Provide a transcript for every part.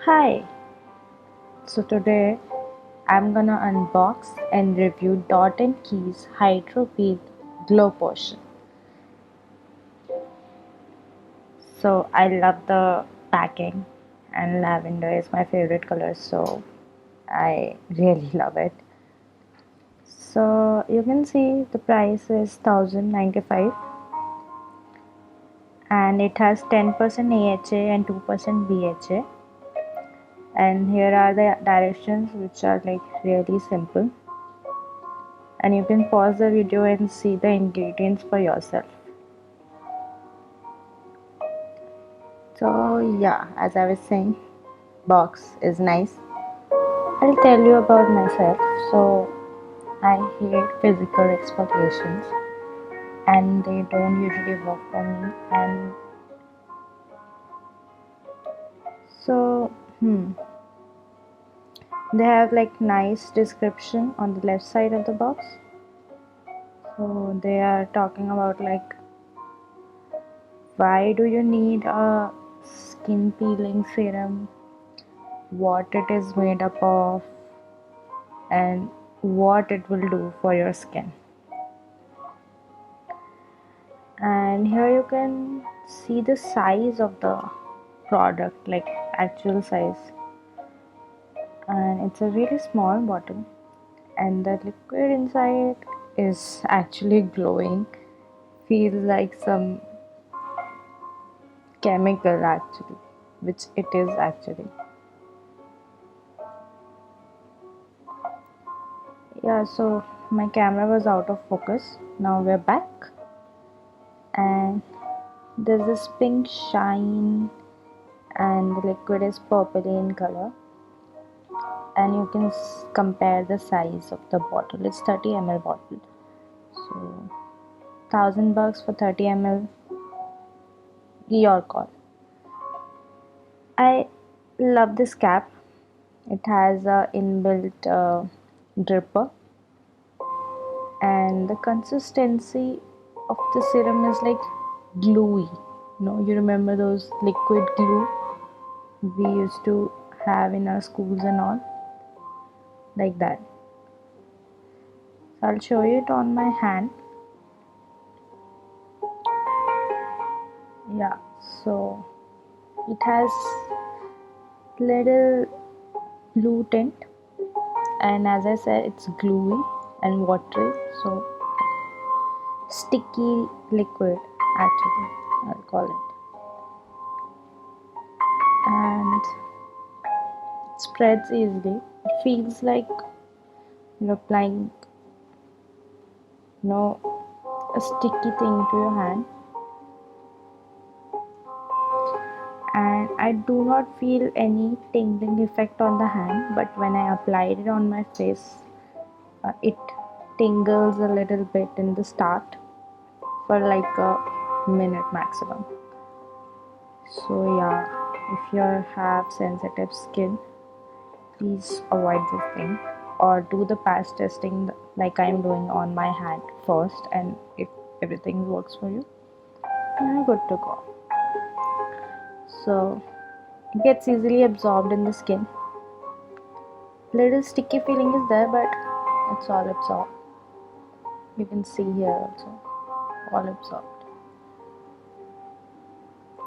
Hi, so today I'm gonna unbox and review Dot and Key's Hydro Peel Glow Potion. So I love the packing and lavender is my favorite color, so I really love it. So you can see the price is 1095 and it has 10% AHA and 2% BHA. And here are the directions which are like really simple. And you can pause the video and see the ingredients for yourself. So yeah, as I was saying, box is nice. I'll tell you about myself. So I hate physical exfoliations and they don't usually work for me. And so they have like nice description on the left side of the box. So they are talking about like why do you need a skin peeling serum, what it is made up of, and what it will do for your skin. And here you can see the size of the product, like actual size, and it's a really small bottle and the liquid inside is actually glowing, feels like some chemical actually, which it is actually. Yeah, so my camera was out of focus. Now we're back and there's this pink shine and the liquid is purple in color, and you can compare the size of the bottle. It's 30 ml bottle, so 1000 bucks for 30 ml, your call. I love this cap. It has a inbuilt dripper, and the consistency of the serum is like gluey. You remember those liquid glue we used to have in our schools and all, like that. So I'll show you it on my hand. Yeah, so it has little blue tint, and as I said, it's gluey and watery, so sticky liquid actually, I'll call it. And it spreads easily. It feels like you're applying a sticky thing to your hand, and I do not feel any tingling effect on the hand, but when I applied it on my face, it tingles a little bit in the start for like a minute maximum. So yeah, if you have sensitive skin, please avoid this thing or do the patch testing like I'm doing on my hand first, and if everything works for you, you're good to go. So it gets easily absorbed in the skin. Little sticky feeling is there, but it's all absorbed. You can see here also, all absorbed.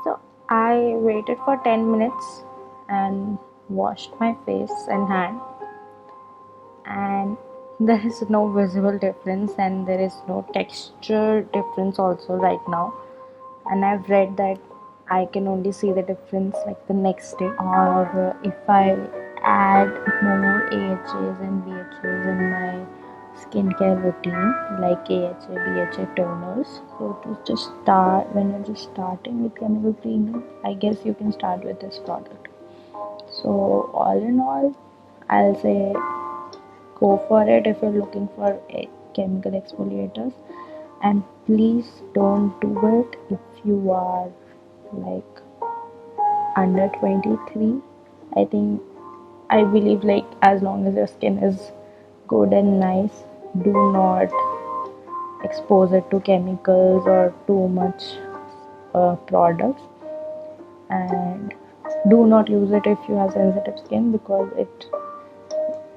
So I waited for 10 minutes and washed my face and hand, and there is no visible difference and there is no texture difference also right now. And I've read that I can only see the difference like the next day, or if I add more AHAs and BHAs in my skincare routine, like AHA, BHA toners. So to just start, when you're just starting with chemical cleaning, I guess you can start with this product. So all in all, I'll say go for it if you're looking for chemical exfoliators, and please don't do it if you are like under 23. I believe like as long as your skin is good and nice, do not expose it to chemicals or too much products. And Do not use it if you have sensitive skin, because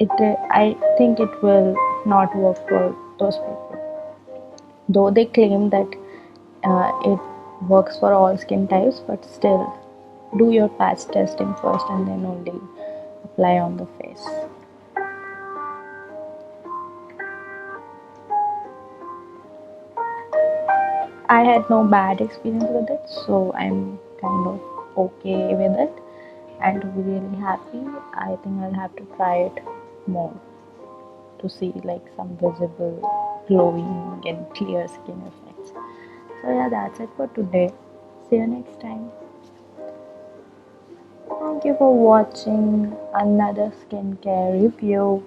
I think it will not work for those people. Though they claim that it works for all skin types, but still, do your patch testing first and then only apply on the face. I had no bad experience with it, so I'm kind of okay with it and really happy. I think I'll have to try it more to see like some visible glowing and clear skin effects. So yeah, that's it for today. See you next time. Thank you for watching another skincare review.